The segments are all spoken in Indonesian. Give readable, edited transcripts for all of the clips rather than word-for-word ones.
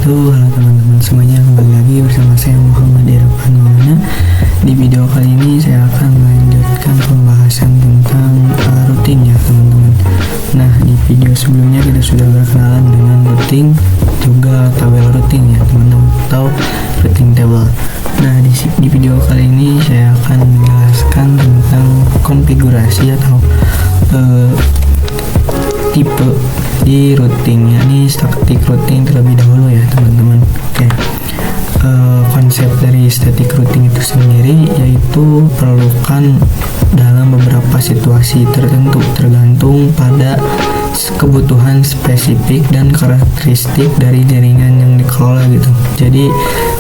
wabarakatuh. Halo teman-teman semuanya, kembali lagi bersama saya Muhammad Irfan Maulana. Di video kali ini saya akan melanjutkan pembahasan tentang routing ya teman-teman. Nah, di video sebelumnya kita sudah berkenalan dengan routing, juga tabel routing ya teman-teman, atau routing table. Nah, di video kali ini saya akan menjelaskan tentang konfigurasi atau tipe di routing, yakni static routing terlebih dahulu ya teman-teman. Oke. Konsep dari static routing itu sendiri yaitu perlukan dalam beberapa situasi tertentu, tergantung pada kebutuhan spesifik dan karakteristik dari jaringan yang dikelola gitu. Jadi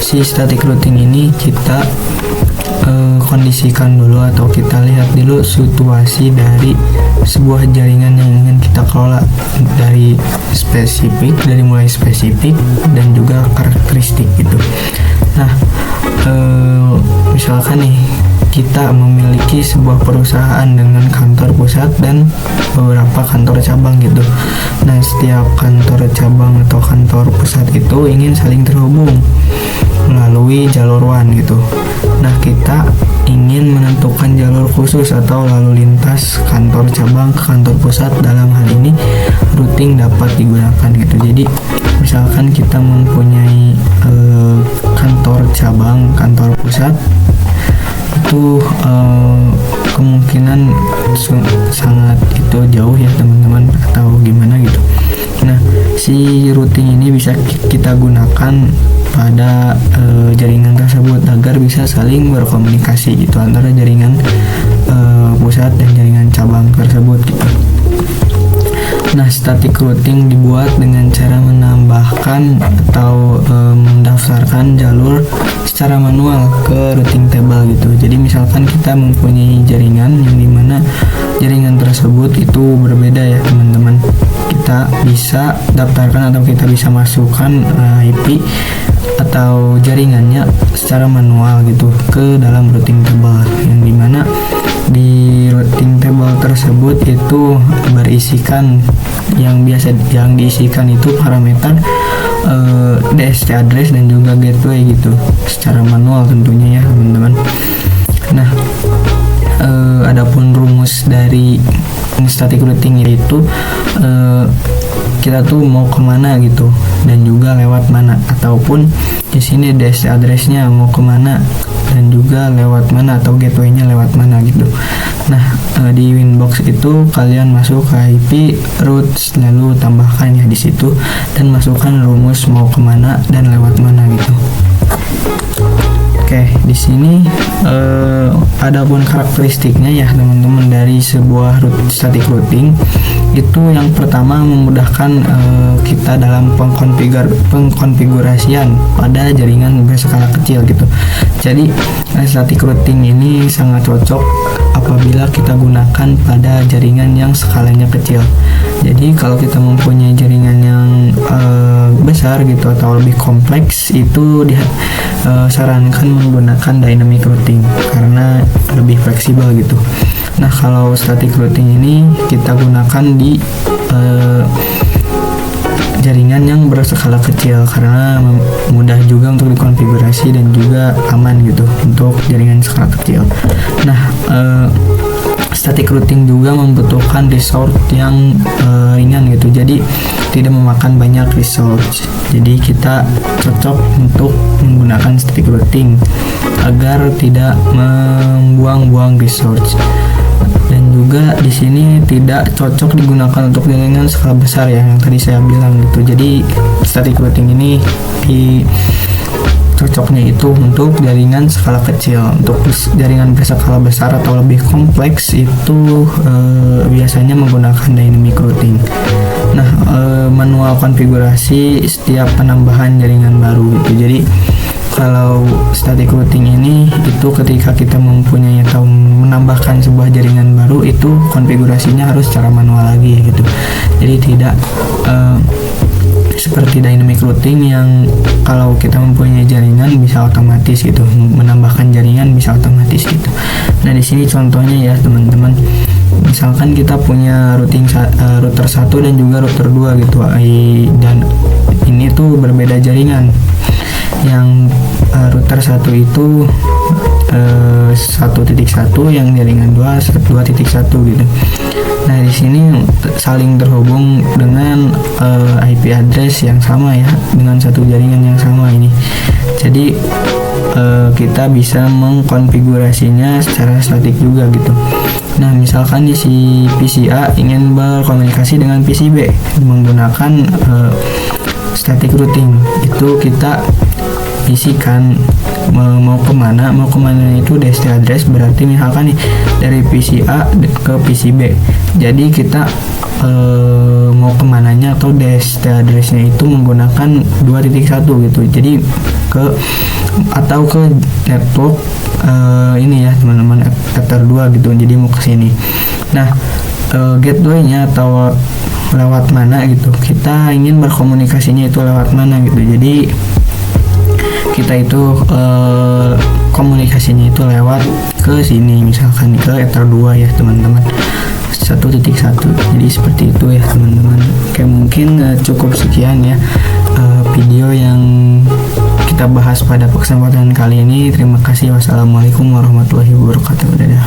si static routing ini kita kondisikan dulu atau kita lihat dulu situasi dari sebuah jaringan yang ingin kita kelola, dari mulai spesifik dan juga karakteristik gitu. Nah, misalkan nih kita memiliki sebuah perusahaan dengan kantor pusat dan beberapa kantor cabang gitu. Nah, setiap kantor cabang atau kantor pusat itu ingin saling terhubung melalui jalur WAN gitu. Nah, kita ingin menentukan jalur khusus atau lalu lintas kantor cabang ke kantor pusat. Dalam hal ini routing dapat digunakan gitu. Jadi misalkan kita mempunyai kantor cabang, kantor pusat, itu kemungkinan sangat itu jauh ya teman-teman, atau gimana gitu. Nah, si routing ini bisa kita gunakan pada jaringan tersebut agar bisa saling berkomunikasi gitu antara jaringan pusat dan jaringan cabang tersebut gitu. Nah, static routing dibuat dengan cara menambahkan atau mendaftarkan jalur secara manual ke routing table gitu. Jadi misalkan kita mempunyai jaringan yang dimana jaringan tersebut itu berbeda ya teman-teman, kita bisa daftarkan atau kita bisa masukkan IP atau jaringannya secara manual gitu ke dalam routing table, yang dimana di routing table tersebut itu berisikan yang diisikan itu parameter DSC address dan juga gateway gitu secara manual tentunya ya teman-teman. Nah, adapun rumus dari static routing itu kita tuh mau kemana gitu dan juga lewat mana, ataupun di sini DSC addressnya mau kemana dan juga lewat mana atau gateway-nya lewat mana gitu. Nah, di Winbox itu kalian masuk ke IP routes, lalu tambahkan ya di situ dan masukkan rumus mau kemana dan lewat mana gitu. Oke, di sini adapun karakteristiknya ya teman-teman dari sebuah static routing itu, yang pertama memudahkan kita dalam pengkonfigurasian pada jaringan berskala kecil gitu. Jadi static routing ini sangat cocok apabila kita gunakan pada jaringan yang skalanya kecil. Jadi kalau kita mempunyai jaringan yang besar gitu atau lebih kompleks, itu disarankan menggunakan dynamic routing karena lebih fleksibel gitu. Nah, kalau static routing ini kita gunakan di jaringan yang berskala kecil karena mudah juga untuk dikonfigurasi dan juga aman gitu untuk jaringan skala kecil. Nah, static routing juga membutuhkan resource yang ringan gitu, jadi tidak memakan banyak resource. Jadi kita cocok untuk menggunakan static routing agar tidak membuang-buang resource. Dan juga di sini tidak cocok digunakan untuk jaringan skala besar ya, yang tadi saya bilang gitu. Jadi static routing ini cocoknya itu untuk jaringan skala kecil. Untuk jaringan berskala besar atau lebih kompleks itu biasanya menggunakan dynamic routing. Nah, manual konfigurasi setiap penambahan jaringan baru gitu. Jadi kalau static routing ini itu ketika kita mempunyai atau menambahkan sebuah jaringan baru, itu konfigurasinya harus secara manual lagi gitu. Jadi tidak seperti dynamic routing yang kalau kita mempunyai jaringan bisa otomatis gitu, menambahkan jaringan bisa otomatis gitu. Nah, di sini contohnya ya teman-teman, misalkan kita punya router 1 dan juga router 2 gitu, dan ini tuh berbeda jaringan. Yang router 1 itu 1.1, yang jaringan 2.1 gitu. Nah, di sini saling terhubung dengan IP address yang sama ya, dengan satu jaringan yang sama ini. Jadi kita bisa mengkonfigurasinya secara statik juga gitu. Nah, misalkan di si PC A ingin berkomunikasi dengan PC B menggunakan static routing, itu kita isikan mau kemana itu dst address, berarti misalkan nih dari PC A ke PC B, jadi kita mau kemananya atau dst addressnya itu menggunakan 2.1 gitu, jadi ke network ini ya teman-teman, Ether 2 gitu, jadi mau ke sini. Nah, gateway-nya atau lewat mana gitu, kita ingin berkomunikasinya itu lewat mana gitu, jadi kita itu komunikasinya itu lewat ke sini, misalkan ke Ether 2 ya teman-teman, 1.1. Jadi seperti itu ya teman-teman. Oke, mungkin cukup sekian ya video yang kita bahas pada kesempatan kali ini. Terima kasih. Wassalamualaikum warahmatullahi wabarakatuh. Dadah.